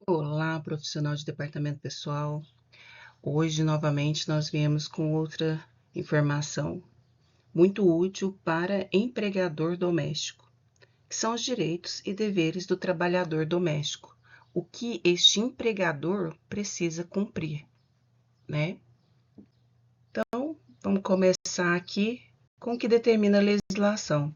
Olá, profissional de departamento pessoal. Hoje, novamente, nós viemos com outra informação muito útil para empregador doméstico, que são os direitos e deveres do trabalhador doméstico. O que este empregador precisa cumprir, né? Então, vamos começar aqui com o que determina a legislação.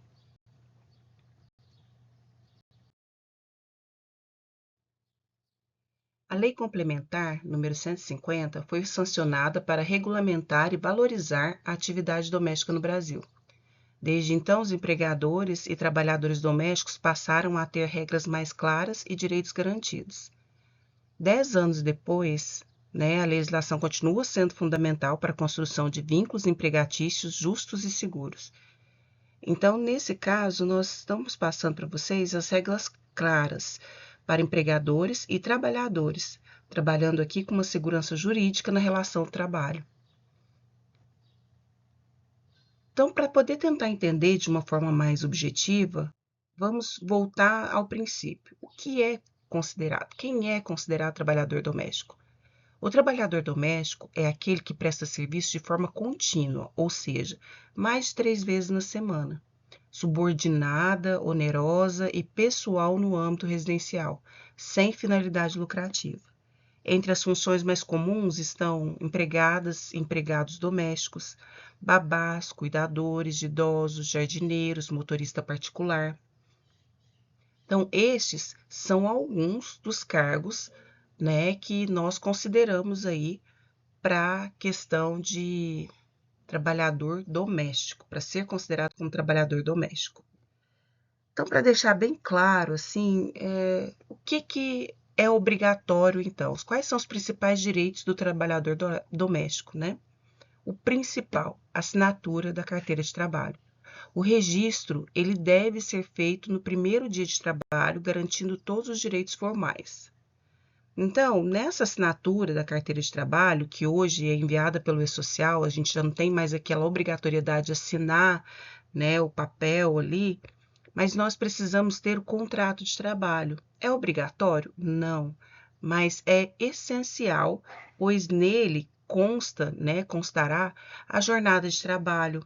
A Lei Complementar número 150 foi sancionada para regulamentar e valorizar a atividade doméstica no Brasil. Desde então, os empregadores e trabalhadores domésticos passaram a ter regras mais claras e direitos garantidos. 10 anos depois, a legislação continua sendo fundamental para a construção de vínculos empregatícios justos e seguros. Então, nesse caso, nós estamos passando para vocês as regras claras para empregadores e trabalhadores, trabalhando aqui com uma segurança jurídica na relação do trabalho. Então, para poder tentar entender de uma forma mais objetiva, vamos voltar ao princípio. O que é considerado? Quem é considerado trabalhador doméstico? O trabalhador doméstico é aquele que presta serviço de forma contínua, ou seja, mais de 3 vezes na semana, subordinada, onerosa e pessoal no âmbito residencial, sem finalidade lucrativa. Entre as funções mais comuns estão empregados domésticos, babás, cuidadores de idosos, jardineiros, motorista particular. Então, estes são alguns dos cargos, que nós consideramos aí para a questão de trabalhador doméstico, para ser considerado como trabalhador doméstico. Então, para deixar bem claro, assim, o que é obrigatório, então? Quais são os principais direitos do trabalhador doméstico, né? O principal, assinatura da carteira de trabalho. O registro, ele deve ser feito no primeiro dia de trabalho, garantindo todos os direitos formais. Então, nessa assinatura da carteira de trabalho, que hoje é enviada pelo E-Social, a gente já não tem mais aquela obrigatoriedade de assinar, o papel ali, mas nós precisamos ter o contrato de trabalho. É obrigatório? Não, mas é essencial, pois nele constará a jornada de trabalho,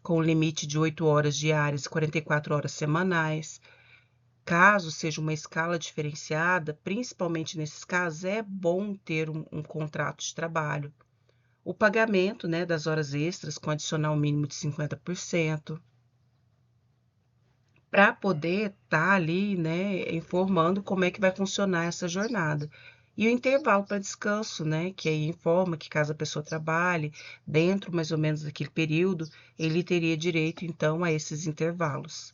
com limite de 8 horas diárias e 44 horas semanais. Caso seja uma escala diferenciada, principalmente nesses casos, é bom ter um contrato de trabalho. O pagamento, das horas extras com adicional mínimo de 50%. Para poder estar ali, informando como é que vai funcionar essa jornada. E o intervalo para descanso, que aí informa que caso a pessoa trabalhe dentro mais ou menos daquele período, ele teria direito, então, a esses intervalos.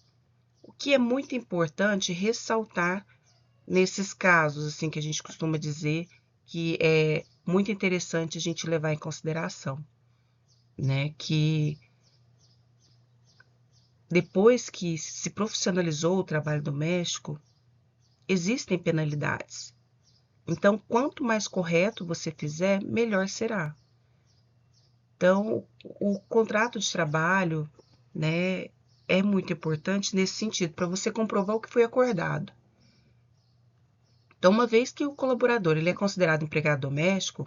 O que é muito importante ressaltar nesses casos, assim, que a gente costuma dizer que é muito interessante a gente levar em consideração, que depois que se profissionalizou o trabalho doméstico, existem penalidades. Então, quanto mais correto você fizer, melhor será. Então, o contrato de trabalho, é muito importante nesse sentido, para você comprovar o que foi acordado. Então, uma vez que o colaborador ele é considerado empregado doméstico,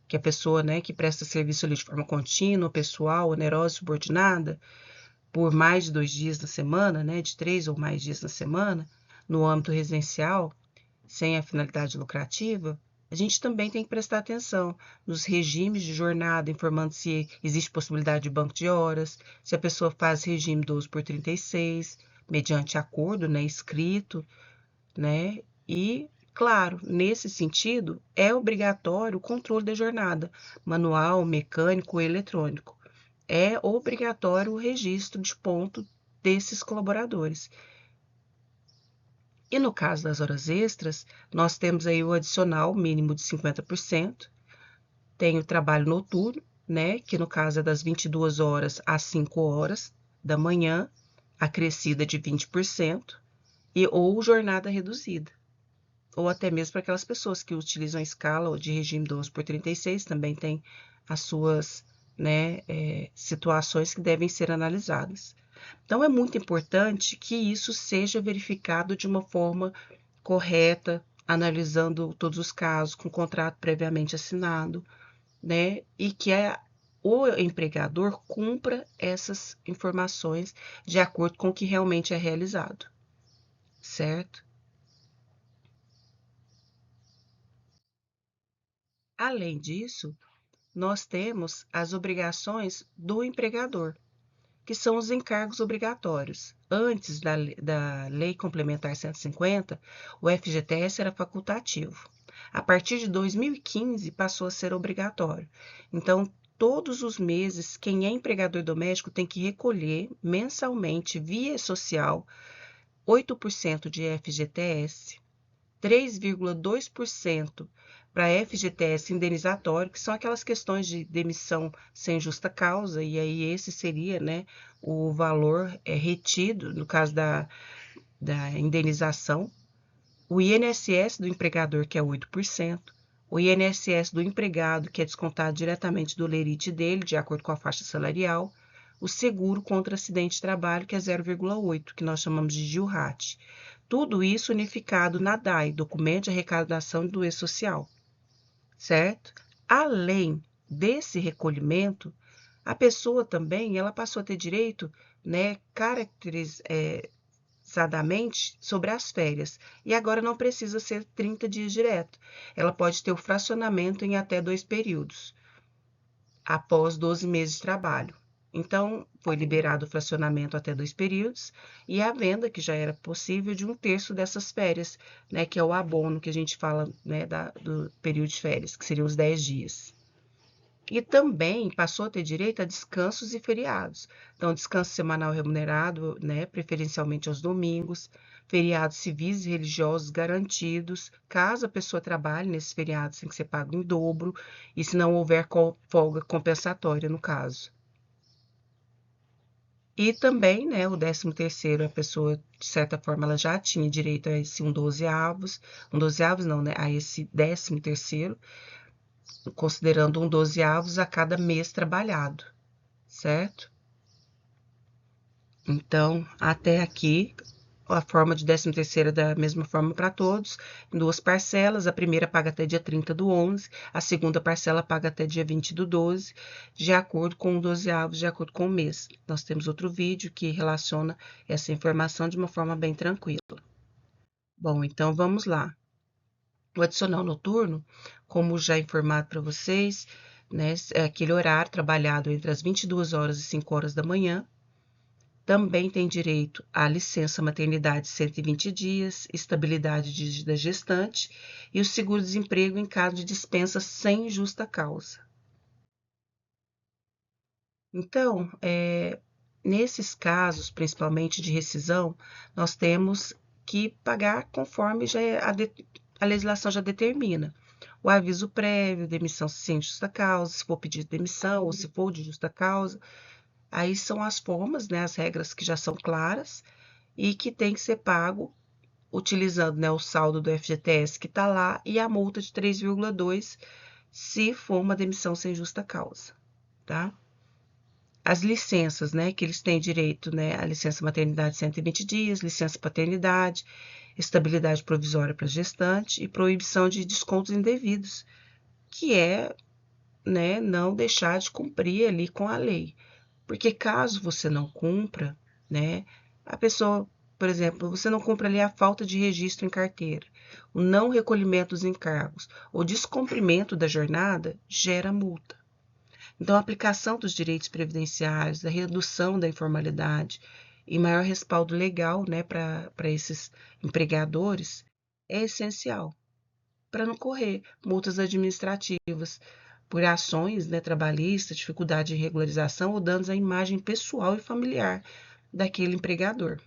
que é a pessoa, que presta serviço ali de forma contínua, pessoal, onerosa e subordinada, por mais de 2 dias na semana, de 3 ou mais dias na semana, no âmbito residencial, sem a finalidade lucrativa, a gente também tem que prestar atenção nos regimes de jornada, informando se existe possibilidade de banco de horas, se a pessoa faz regime 12 por 36, mediante acordo, escrito, e, claro, nesse sentido, é obrigatório o controle da jornada, manual, mecânico ou eletrônico. É obrigatório o registro de ponto desses colaboradores. E no caso das horas extras, nós temos aí o adicional mínimo de 50%, tem o trabalho noturno, que no caso é das 22 horas às 5 horas da manhã, acrescida de 20%, ou jornada reduzida. Ou até mesmo para aquelas pessoas que utilizam a escala de regime 12 por 36, também tem as suas situações que devem ser analisadas. Então, é muito importante que isso seja verificado de uma forma correta, analisando todos os casos, com contrato previamente assinado, né? E que o empregador cumpra essas informações de acordo com o que realmente é realizado, certo? Além disso, nós temos as obrigações do empregador, que são os encargos obrigatórios. Antes da Lei Complementar 150, o FGTS era facultativo. A partir de 2015, passou a ser obrigatório. Então, todos os meses, quem é empregador doméstico tem que recolher mensalmente, via social, 8% de FGTS, 3,2% para FGTS indenizatório, que são aquelas questões de demissão sem justa causa, e aí esse seria, né, o valor retido, no caso da indenização, o INSS do empregador, que é 8%, o INSS do empregado, que é descontado diretamente do lerite dele, de acordo com a faixa salarial, o seguro contra acidente de trabalho, que é 0,8%, que nós chamamos de GILRAT. Tudo isso unificado na DAI, Documento de Arrecadação do E-Social, certo? Além desse recolhimento, a pessoa também, ela passou a ter direito, né, caracterizadamente sobre as férias. E agora não precisa ser 30 dias direto. Ela pode ter o fracionamento em até 2 períodos, após 12 meses de trabalho. Então, foi liberado o fracionamento até 2 períodos e a venda, que já era possível, de 1/3 dessas férias, né, que é o abono que a gente fala, né, do período de férias, que seriam os 10 dias. E também passou a ter direito a descansos e feriados. Então, descanso semanal remunerado, né, preferencialmente aos domingos, feriados civis e religiosos garantidos, caso a pessoa trabalhe nesses feriados, tem que ser pago em dobro, e se não houver folga compensatória, no caso. E também, né, o 13º, a pessoa, de certa forma, ela já tinha direito a esse um dozeavos não, né, a esse 13º, considerando um dozeavos a cada mês trabalhado, certo? Então, até aqui, a forma de 13º é da mesma forma para todos, em 2 parcelas, a primeira paga até dia 30/11, a segunda parcela paga até dia 20/12, de acordo com o dozeavos, de acordo com o mês. Nós temos outro vídeo que relaciona essa informação de uma forma bem tranquila. Bom, então vamos lá. O adicional noturno, como já informado para vocês, né, é aquele horário trabalhado entre as 22 horas e 5 horas da manhã. Também tem direito à licença maternidade 120 dias, estabilidade da gestante e o seguro-desemprego em caso de dispensa sem justa causa. Então, nesses casos, principalmente de rescisão, nós temos que pagar conforme a legislação já determina. O aviso prévio, demissão sem justa causa, se for pedido demissão ou se for de justa causa. Aí são as formas, né, as regras que já são claras e que tem que ser pago utilizando, né, o saldo do FGTS que está lá e a multa de 3,2 se for uma demissão sem justa causa, tá? As licenças, né, que eles têm direito, né, a licença maternidade 120 dias, licença paternidade, estabilidade provisória para gestante e proibição de descontos indevidos, que é, né, não deixar de cumprir ali com a lei. Porque caso você não cumpra, né, a pessoa, por exemplo, você não cumpra ali a falta de registro em carteira, o não recolhimento dos encargos, o descumprimento da jornada gera multa. Então, a aplicação dos direitos previdenciários, a redução da informalidade e maior respaldo legal, né, para esses empregadores é essencial para não correr multas administrativas por ações, né, trabalhistas, dificuldade de regularização ou danos à imagem pessoal e familiar daquele empregador.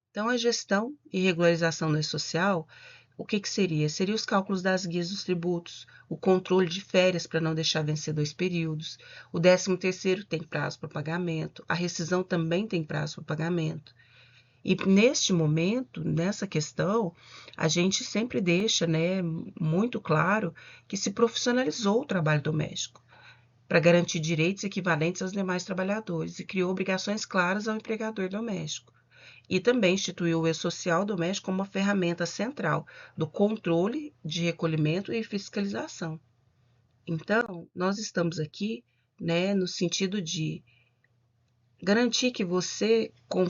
Então, a gestão e regularização no social, o que seria? Seria os cálculos das guias dos tributos, o controle de férias para não deixar vencer 2 períodos, o 13º tem prazo para pagamento, a rescisão também tem prazo para pagamento. E neste momento, nessa questão, a gente sempre deixa, né, muito claro que se profissionalizou o trabalho doméstico para garantir direitos equivalentes aos demais trabalhadores e criou obrigações claras ao empregador doméstico. E também instituiu o E-Social doméstico como uma ferramenta central do controle de recolhimento e fiscalização. Então, nós estamos aqui, né, no sentido de garantir que você, com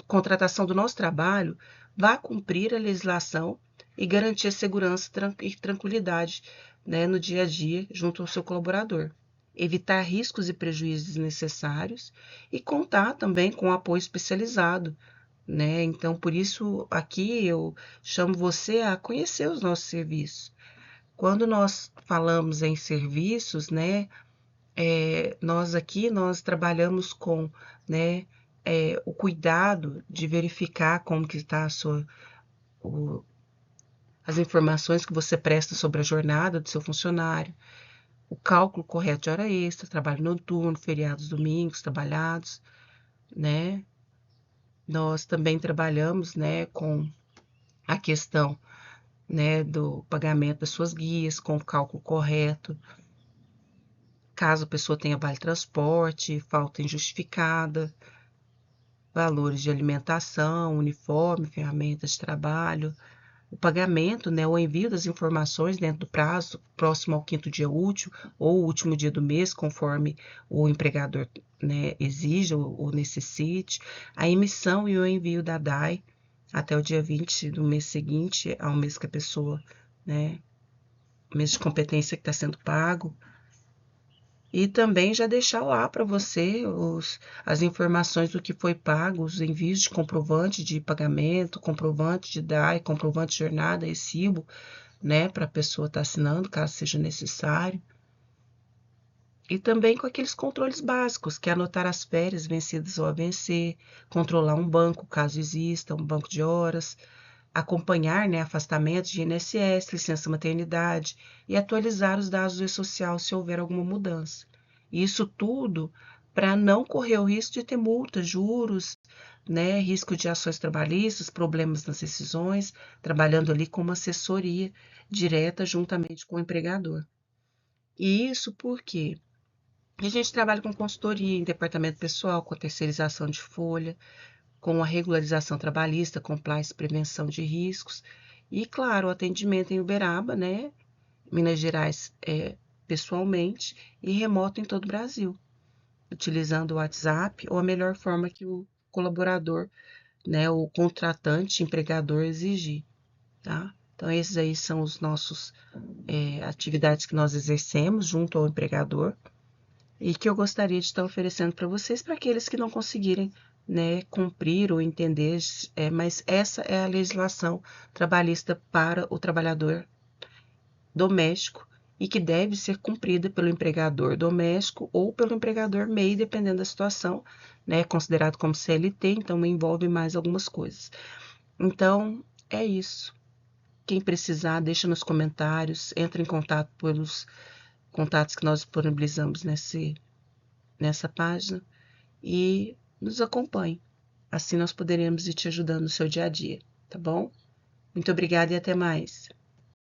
contratação do nosso trabalho, vá cumprir a legislação e garantir a segurança e tranquilidade, né, no dia a dia junto ao seu colaborador. Evitar riscos e prejuízos desnecessários e contar também com apoio especializado, né? Então, por isso, aqui eu chamo você a conhecer os nossos serviços. Quando nós falamos em serviços, né, nós trabalhamos com, né, o cuidado de verificar como que está as informações que você presta sobre a jornada do seu funcionário, o cálculo correto de hora extra, trabalho noturno, feriados, domingos trabalhados, né? Nós também trabalhamos, né, com a questão, né, do pagamento das suas guias, com o cálculo correto, caso a pessoa tenha vale transporte, falta injustificada, valores de alimentação, uniforme, ferramentas de trabalho, o pagamento, né, o envio das informações dentro do prazo, próximo ao quinto dia útil ou último dia do mês, conforme o empregador, né, exija ou necessite, a emissão e o envio da DAI até o dia 20 do mês seguinte ao mês que a pessoa, né, mês de competência que está sendo pago, e também já deixar lá para você as informações do que foi pago, os envios de comprovante de pagamento, comprovante de DAI, comprovante de jornada, recibo, né, para a pessoa estar assinando, caso seja necessário. E também com aqueles controles básicos, que é anotar as férias vencidas ou a vencer, controlar um banco, caso exista, um banco de horas, acompanhar, né, afastamentos de INSS, licença maternidade e atualizar os dados do E-Social se houver alguma mudança. Isso tudo para não correr o risco de ter multas, juros, né, risco de ações trabalhistas, problemas nas decisões, trabalhando ali como assessoria direta juntamente com o empregador. E isso porque a gente trabalha com consultoria em departamento pessoal, com terceirização de folha, com a regularização trabalhista, compliance, prevenção de riscos e, claro, o atendimento em Uberaba, né, Minas Gerais, pessoalmente e remoto em todo o Brasil, utilizando o WhatsApp ou a melhor forma que o colaborador, né, o contratante, empregador exigir, tá? Então, esses aí são os nossos atividades que nós exercemos junto ao empregador e que eu gostaria de estar oferecendo para vocês, para aqueles que não conseguirem, né, cumprir ou entender, mas essa é a legislação trabalhista para o trabalhador doméstico e que deve ser cumprida pelo empregador doméstico ou pelo empregador MEI, dependendo da situação, né, considerado como CLT, então envolve mais algumas coisas. Então, é isso. Quem precisar, deixa nos comentários, entra em contato pelos contatos que nós disponibilizamos nessa página e nos acompanhe. Assim nós poderemos ir te ajudando no seu dia a dia, tá bom? Muito obrigada e até mais.